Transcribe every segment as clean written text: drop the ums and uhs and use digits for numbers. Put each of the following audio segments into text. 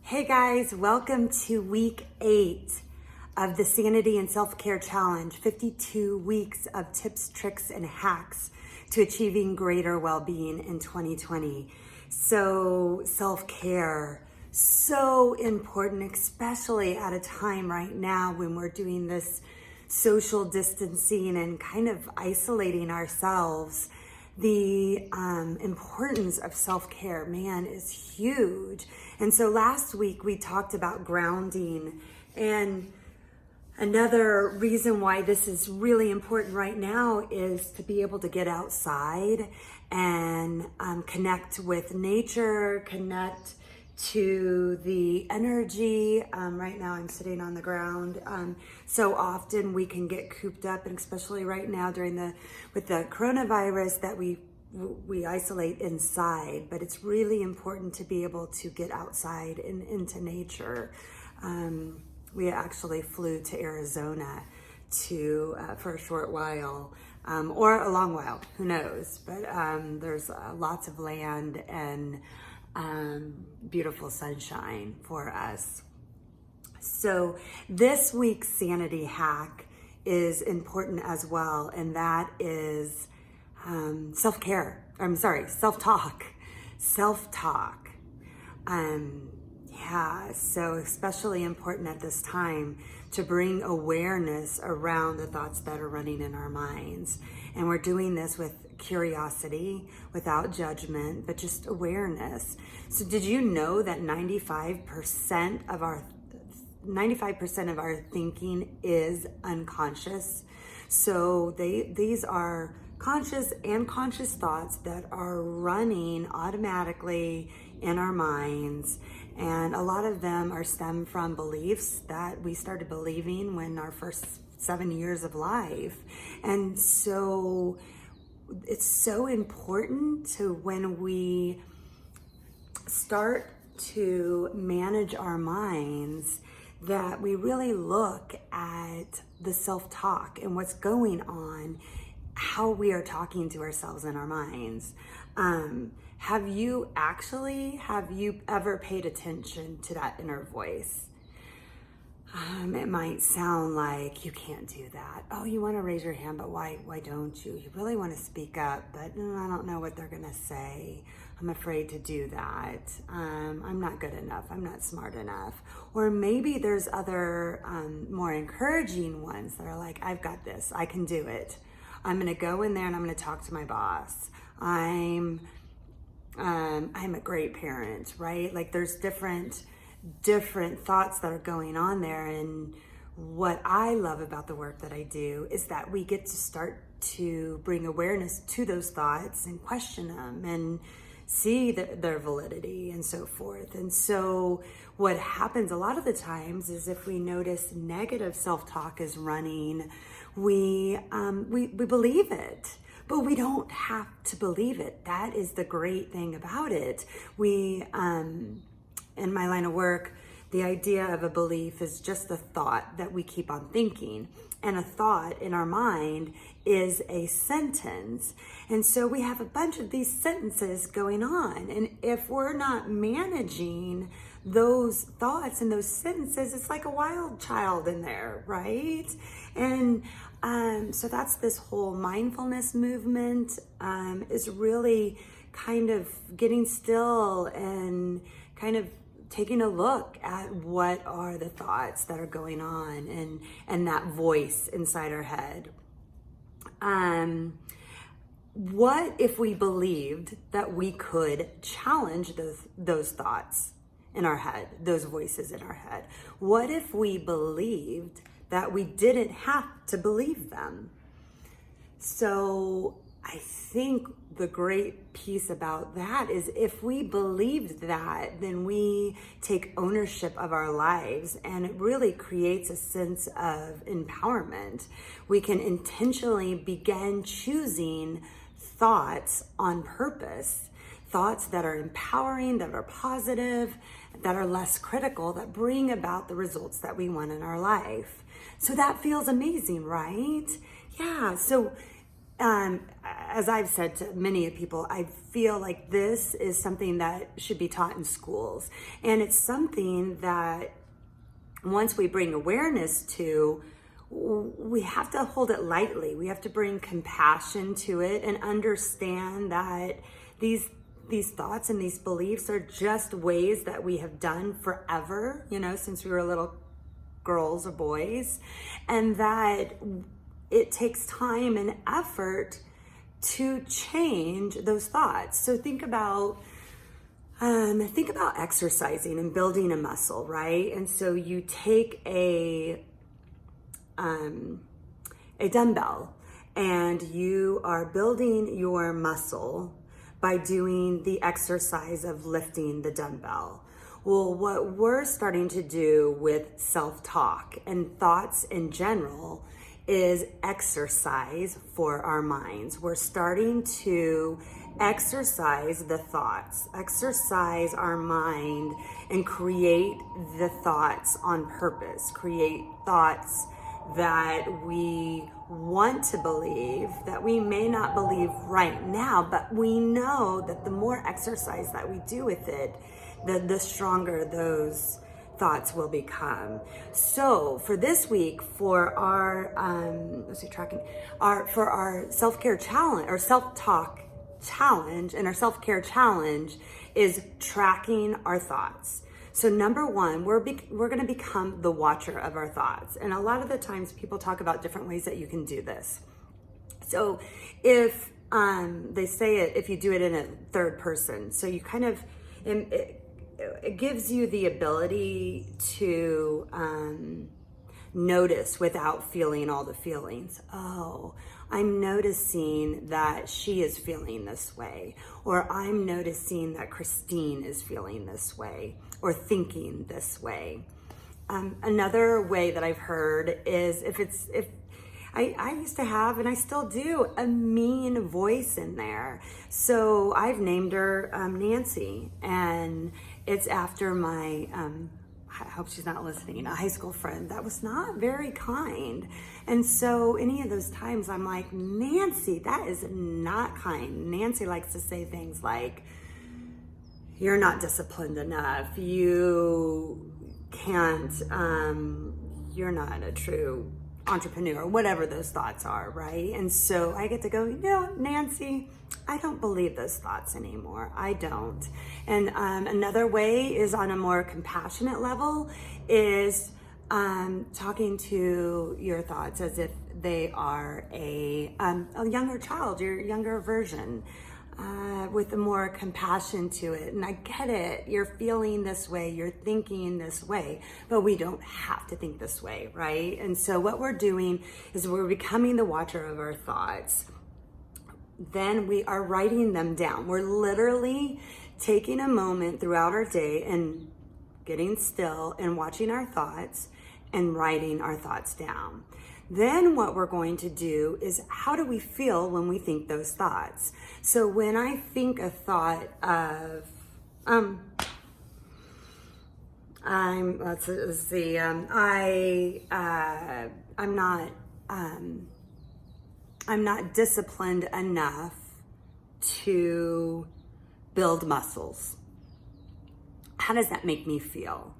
Hey guys, welcome to week 8 of the Sanity and Self Care Challenge. 52 weeks of tips, tricks, and hacks to achieving greater well-being in 2020. So self-care, so important, especially at a time right now when we're doing this social distancing and kind of isolating ourselves. The importance of self-care, man, is huge. And so last week we talked about grounding, and another reason why this is really important right now is to be able to get outside and connect with nature, connect to the energy. Right now I'm sitting on the ground. So often we can get cooped up, and especially right now with the coronavirus, that we isolate inside, but it's really important to be able to get outside and into nature. We actually flew to Arizona for a short while, or a long while, who knows, but there's lots of land and beautiful sunshine for us. So this week's sanity hack is important as well, and that is self-care. Self-talk. Self-talk. So especially important at this time to bring awareness around the thoughts that are running in our minds. And we're doing this with curiosity, without judgment, but just awareness. So did you know that 95% of our thinking is unconscious? So these are conscious and unconscious thoughts that are running automatically in our minds. And a lot of them are stemmed from beliefs that we started believing when our first 7 years of life. And so it's so important to, when we start to manage our minds, that we really look at the self-talk and what's going on, how we are talking to ourselves in our minds. Have you ever paid attention to that inner voice? It might sound like you can't do that. Oh, you want to raise your hand, but why don't you? You really want to speak up, but I don't know what they're going to say. I'm afraid to do that. I'm not good enough. I'm not smart enough. Or maybe there's other more encouraging ones that are like, I've got this. I can do it. I'm going to go in there and I'm going to talk to my boss. I'm a great parent, right? Like there's different thoughts that are going on there. And what I love about the work that I do is that we get to start to bring awareness to those thoughts and question them and see their validity and so forth. And so what happens a lot of the times is, if we notice negative self-talk is running, we believe it. But we don't have to believe it. That is the great thing about it. In my line of work, the idea of a belief is just a thought that we keep on thinking. And a thought in our mind is a sentence. And so we have a bunch of these sentences going on. And if we're not managing those thoughts and those sentences, it's like a wild child in there, right? And so that's this whole mindfulness movement, is really kind of getting still and kind of taking a look at what are the thoughts that are going on and that voice inside our head. What if we believed that we could challenge those thoughts in our head, those voices in our head? What if we believed that we didn't have to believe them? So I think the great piece about that is, if we believed that, then we take ownership of our lives, and it really creates a sense of empowerment. We can intentionally begin choosing thoughts on purpose, thoughts that are empowering, that are positive, that are less critical, that bring about the results that we want in our life. So that feels amazing, right? Yeah, so as I've said to many people, I feel like this is something that should be taught in schools. And it's something that once we bring awareness to, we have to hold it lightly. We have to bring compassion to it and understand that these thoughts and these beliefs are just ways that we have done forever, since we were little girls or boys, and that it takes time and effort to change those thoughts. So think about exercising and building a muscle, right? And so you take a dumbbell and you are building your muscle by doing the exercise of lifting the dumbbell. Well, what we're starting to do with self-talk and thoughts in general is exercise for our minds. We're starting to exercise the thoughts, exercise our mind, and create the thoughts on purpose, create thoughts that we want to believe, that we may not believe right now, but we know that the more exercise that we do with it, the stronger those thoughts will become. So for this week, for our for our self-care challenge, or self-talk challenge, and our self-care challenge is tracking our thoughts. So number one, we're going to become the watcher of our thoughts. And a lot of the times people talk about different ways that you can do this. So if they say it, if you do it in a third person, so you kind of, it gives you the ability to notice without feeling all the feelings. Oh, I'm noticing that she is feeling this way, or I'm noticing that Christine is feeling this way, or thinking this way. Another way that I've heard is if I used to have, and I still do, a mean voice in there. So I've named her Nancy, and it's after my, I hope she's not listening, a high school friend that was not very kind. And so any of those times I'm like, Nancy, that is not kind. Nancy likes to say things like, you're not disciplined enough. You can't, you're not a true entrepreneur, whatever those thoughts are, right? And so I get to go, Nancy, I don't believe those thoughts anymore. I don't. And another way is on a more compassionate level is talking to your thoughts as if they are a younger child, your younger version, with more compassion to it. And I get it. You're feeling this way. You're thinking this way. But we don't have to think this way, right? And so what we're doing is we're becoming the watcher of our thoughts. Then we are writing them down. We're literally taking a moment throughout our day and getting still and watching our thoughts and writing our thoughts down. Then what we're going to do is, how do we feel when we think those thoughts? So when I think a thought of, I'm not disciplined enough to build muscles. How does that make me feel?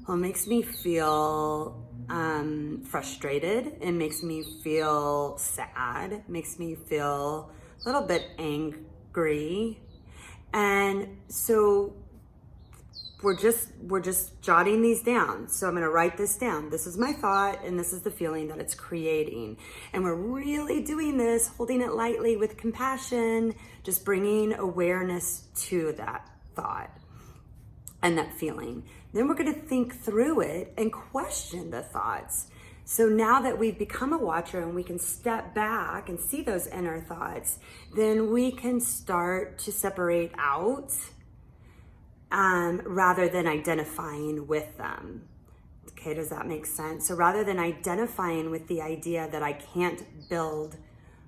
Well, it makes me feel frustrated. It makes me feel sad. It makes me feel a little bit angry. And so we're just jotting these down. So I'm going to write this down. This is my thought, and this is the feeling that it's creating. And we're really doing this, holding it lightly with compassion, just bringing awareness to that thought and that feeling. Then we're going to think through it and question the thoughts. So now that we've become a watcher and we can step back and see those inner thoughts, then we can start to separate out rather than identifying with them. Okay, does that make sense? So rather than identifying with the idea that I can't build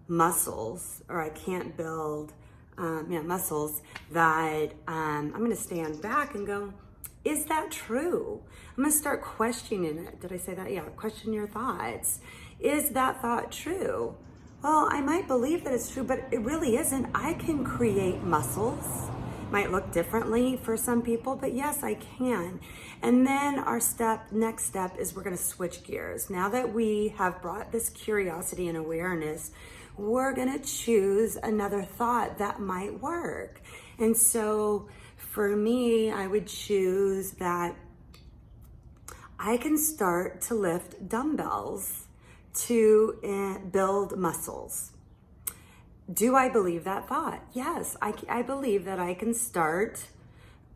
muscles, or I can't build muscles, that I'm going to stand back and go, is that true? I'm going to start questioning it. Did I say that? Yeah, question your thoughts. Is that thought true? well, I might believe that it's true, but it really isn't. I can create muscles. Might look differently for some people, but yes, I can. And then our next step is we're going to switch gears. Now that we have brought this curiosity and awareness, we're going to choose another thought that might work. And so for me, I would choose that I can start to lift dumbbells to build muscles. Do I believe that thought? Yes, I believe that I can start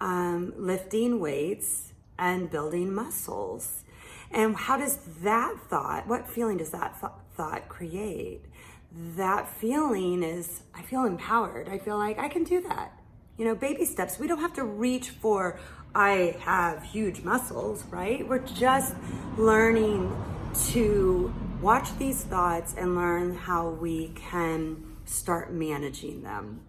lifting weights and building muscles. And how does that thought, what feeling does that thought create? That feeling is, I feel empowered. I feel like I can do that. You know, baby steps. We don't have to reach for, I have huge muscles, right? We're just learning to watch these thoughts and learn how we can start managing them.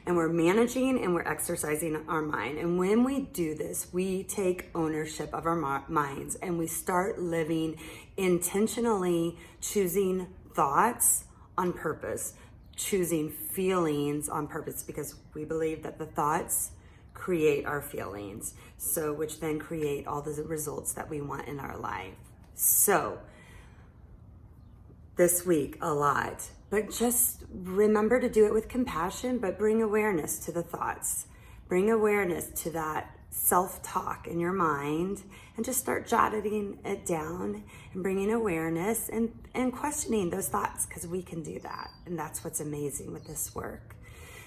And we're managing and we're exercising our mind. And when we do this, we take ownership of our minds and we start living intentionally, choosing thoughts on purpose, choosing feelings on purpose, because we believe that the thoughts create our feelings, so which then create all the results that we want in our life. So this week a lot, but just remember to do it with compassion, but bring awareness to the thoughts, bring awareness to that self-talk in your mind, and just start jotting it down and bringing awareness and questioning those thoughts, because we can do that. And that's what's amazing with this work.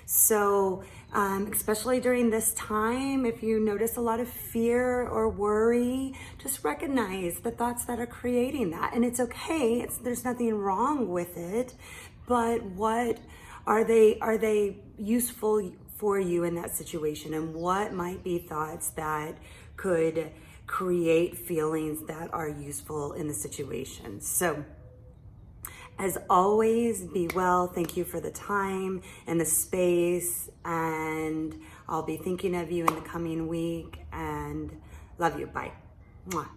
So especially during this time, if you notice a lot of fear or worry, just recognize the thoughts that are creating that. And it's okay. There's nothing wrong with it. But what are they useful for you in that situation? And what might be thoughts that could create feelings that are useful in the situation? So as always, be well. Thank you for the time and the space. And I'll be thinking of you in the coming week. And love you. Bye. Mwah.